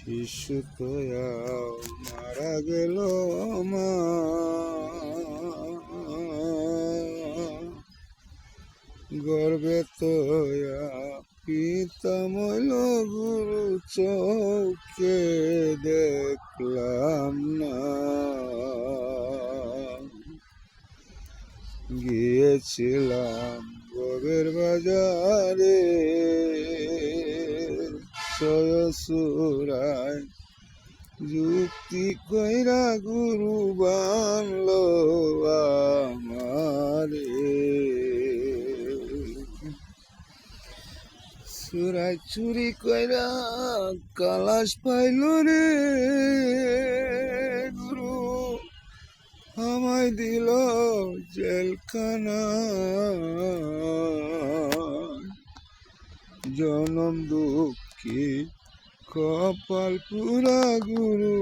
শিশু তোয়া মারা গেল মা, গর্বে তোয়া পিতা মইল গুরু, চৌকে দেখলাম না। গিয়েছিলাম গোবের বাজারে, সয়সুরায় যুক্তি কইরা গুরু বানলো আমারে। সুরায় চুরি কইরা কালাশ পাইল রে, গুরু আমায় দিল জেলখানা। জনম দুঃখী কপাল পুরা গুরু